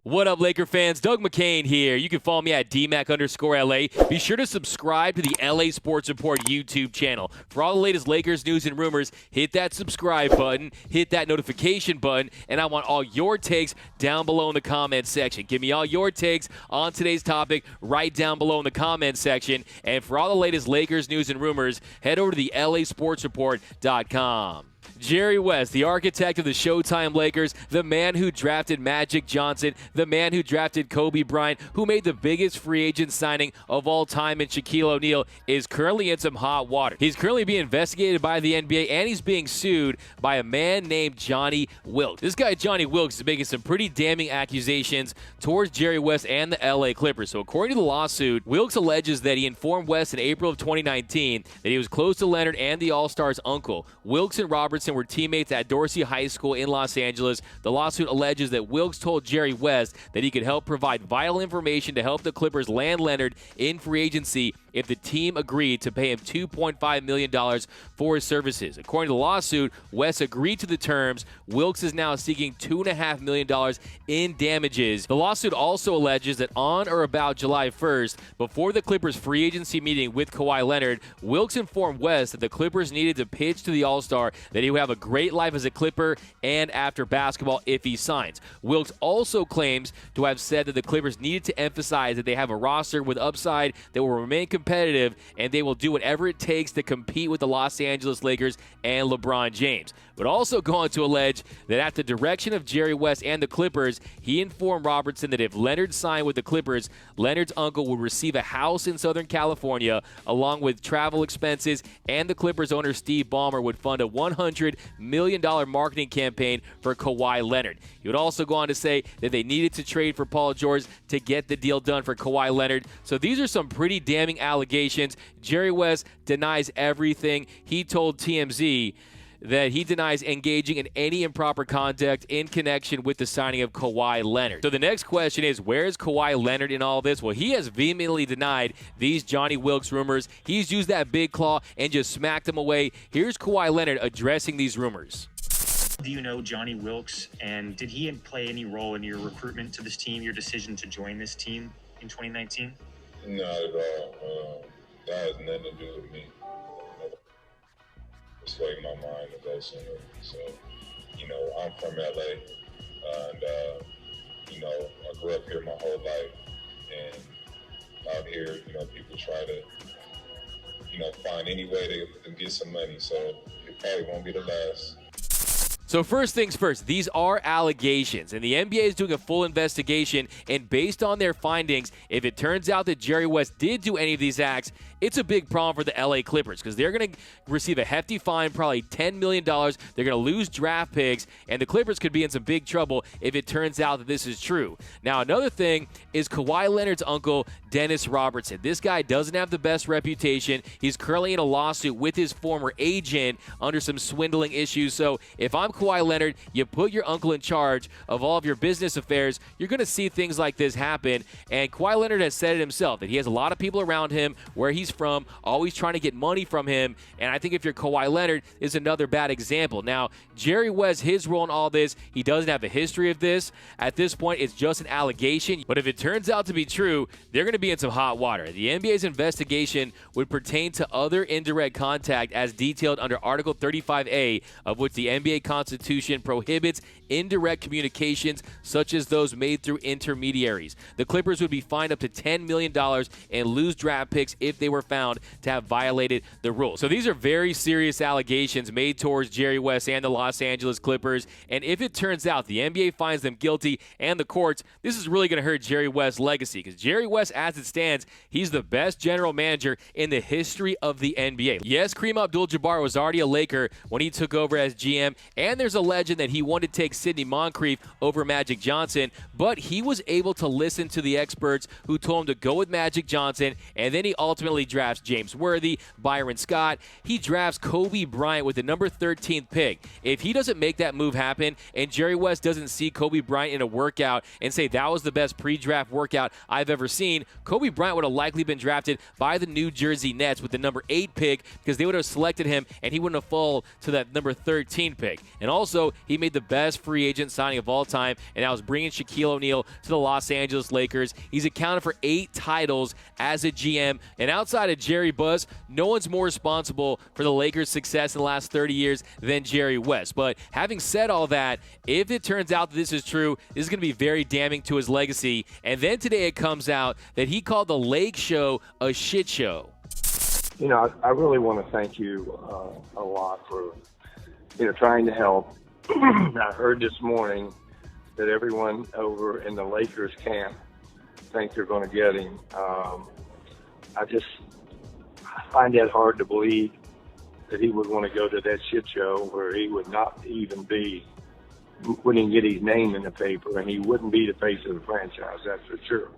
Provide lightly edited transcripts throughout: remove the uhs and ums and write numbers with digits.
What up, Laker fans? Doug McCain here. You can follow me at DMAC_LA. Be sure to subscribe to the LA Sports Report YouTube channel. For all the latest Lakers news and rumors, hit that subscribe button, hit that notification button, and I want all your takes down below in the comments section. Give me all your takes on today's topic right down below in the comments section. And for all the latest Lakers news and rumors, head over to the LASportsReport.com. Jerry West, the architect of the Showtime Lakers, the man who drafted Magic Johnson, the man who drafted Kobe Bryant, who made the biggest free agent signing of all time in Shaquille O'Neal, is currently in some hot water. He's currently being investigated by the NBA, and he's being sued by a man named Johnny Wilkes. This guy, Johnny Wilkes, is making some pretty damning accusations towards Jerry West and the LA Clippers. So according to the lawsuit, Wilkes alleges that he informed West in April of 2019 that he was close to Leonard and the All-Star's uncle. Wilkes and Robertson were teammates at Dorsey High School in Los Angeles. The lawsuit alleges that Wilkes told Jerry West that he could help provide vital information to help the Clippers land Leonard in free agency if the team agreed to pay him $2.5 million for his services. According to the lawsuit, West agreed to the terms. Wilkes is now seeking $2.5 million in damages. The lawsuit also alleges that on or about July 1st, before the Clippers' free agency meeting with Kawhi Leonard, Wilkes informed West that the Clippers needed to pitch to the All-Star that he would have a great life as a Clipper and after basketball if he signs. Wilkes also claims to have said that the Clippers needed to emphasize that they have a roster with upside that will remain competitive, and they will do whatever it takes to compete with the Los Angeles Lakers and LeBron James. But also go on to allege that at the direction of Jerry West and the Clippers, he informed Robertson that if Leonard signed with the Clippers, Leonard's uncle would receive a house in Southern California along with travel expenses, and the Clippers owner Steve Ballmer would fund a $100 million marketing campaign for Kawhi Leonard. He would also go on to say that they needed to trade for Paul George to get the deal done for Kawhi Leonard. So these are some pretty damning allegations. Jerry West denies everything. He told TMZ that he denies engaging in any improper conduct in connection with the signing of Kawhi Leonard. So the next question is, where is Kawhi Leonard in all this? Well, he has vehemently denied these Johnny Wilkes rumors. He's used that big claw and just smacked them away. Here's Kawhi Leonard addressing these rumors. Do you know Johnny Wilkes, and did he play any role in your recruitment to this team, your decision to join this team in 2019? Not at all. That has nothing to do with me. Sway my mind to go somewhere. So, I'm from LA, and I grew up here my whole life, and out here, people try to, find any way to get some money. So it probably won't be the last. So first things first, these are allegations, and the NBA is doing a full investigation, and based on their findings, if it turns out that Jerry West did do any of these acts, it's a big problem for the LA Clippers because they're going to receive a hefty fine, probably $10 million. They're going to lose draft picks, and the Clippers could be in some big trouble if it turns out that this is true. Now, another thing is Kawhi Leonard's uncle, Dennis Robertson. This guy doesn't have the best reputation. He's currently in a lawsuit with his former agent under some swindling issues. So if I'm Kawhi Leonard, you put your uncle in charge of all of your business affairs, you're going to see things like this happen. And Kawhi Leonard has said it himself, that he has a lot of people around him where he's from, always trying to get money from him. And I think if you're Kawhi Leonard, is another bad example. Now, Jerry West, his role in all this, he doesn't have a history of this. At this point, it's just an allegation. But if it turns out to be true, they're going to be in some hot water. The NBA's investigation would pertain to other indirect contact as detailed under Article 35A, of which the NBA Constitution prohibits indirect communications such as those made through intermediaries. The Clippers would be fined up to $10 million and lose draft picks if they were found to have violated the rules. So these are very serious allegations made towards Jerry West and the Los Angeles Clippers. And if it turns out the NBA finds them guilty and the courts, this is really going to hurt Jerry West's legacy because Jerry West, as it stands, he's the best general manager in the history of the NBA. Yes, Kareem Abdul-Jabbar was already a Laker when he took over as GM, and there's a legend that he wanted to take Sidney Moncrief over Magic Johnson, but he was able to listen to the experts who told him to go with Magic Johnson, and then he ultimately drafts James Worthy, Byron Scott. He drafts Kobe Bryant with the number 13th pick. If he doesn't make that move happen and Jerry West doesn't see Kobe Bryant in a workout and say that was the best pre-draft workout I've ever seen, Kobe Bryant would have likely been drafted by the New Jersey Nets with the number 8 pick because they would have selected him and he wouldn't have fallen to that number 13 pick. And also, he made the best free agent signing of all time, and that was bringing Shaquille O'Neal to the Los Angeles Lakers. He's accounted for 8 titles as a GM, and outside of Jerry Buss, no one's more responsible for the Lakers' success in the last 30 years than Jerry West. But having said all that, if it turns out that this is true, this is going to be very damning to his legacy. And then today it comes out that he called the Lake Show a shit show. You know, I really want to thank you a lot for, trying to help. I heard this morning that everyone over in the Lakers camp thinks they're going to get him. I find that hard to believe that he would want to go to that shit show where he would not even wouldn't get his name in the paper, and he wouldn't be the face of the franchise, that's for sure.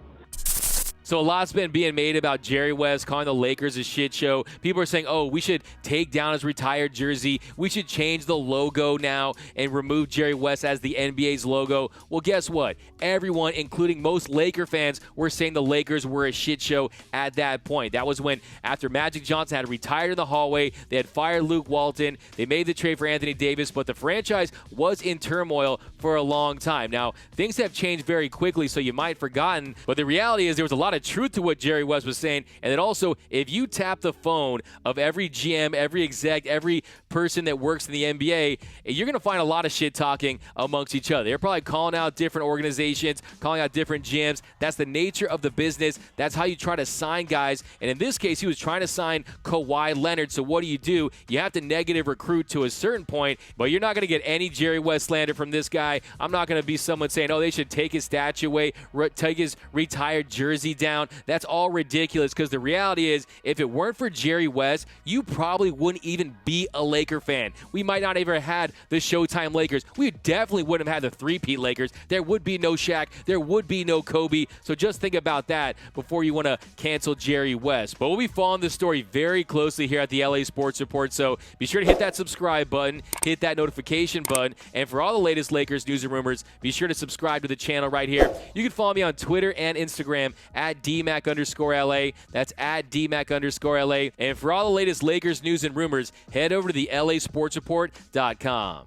So a lot's been being made about Jerry West calling the Lakers a shit show. People are saying, oh, we should take down his retired jersey. We should change the logo now and remove Jerry West as the NBA's logo. Well, guess what? Everyone, including most Laker fans, were saying the Lakers were a shit show at that point. That was when, after Magic Johnson had retired in the hallway, they had fired Luke Walton. They made the trade for Anthony Davis, but the franchise was in turmoil for a long time. Now, things have changed very quickly, so you might have forgotten, but the reality is there was a lot of truth to what Jerry West was saying. And then also, if you tap the phone of every GM, every exec, every person that works in the NBA, you're going to find a lot of shit talking amongst each other. They're probably calling out different organizations, calling out different GMs. That's the nature of the business. That's how you try to sign guys. And in this case, he was trying to sign Kawhi Leonard. So what do? You have to negative recruit to a certain point, but you're not going to get any Jerry West slander from this guy. I'm not going to be someone saying, oh, they should take his statue away, take his retired jersey down. That's all ridiculous, because the reality is, if it weren't for Jerry West, you probably wouldn't even be a Laker fan. We might not ever had the Showtime Lakers. We definitely wouldn't have had the three-peat Lakers. There would be no Shaq. There would be no Kobe. So just think about that before you want to cancel Jerry West. But we'll be following this story very closely here at the LA Sports Report. So be sure to hit that subscribe button, hit that notification button, and for all the latest Lakers news and rumors, be sure to subscribe to the channel right here. You can follow me on Twitter and Instagram at DMac_LA. That's at DMac_LA. And for all the latest Lakers news and rumors, head over to the LASportsReport.com.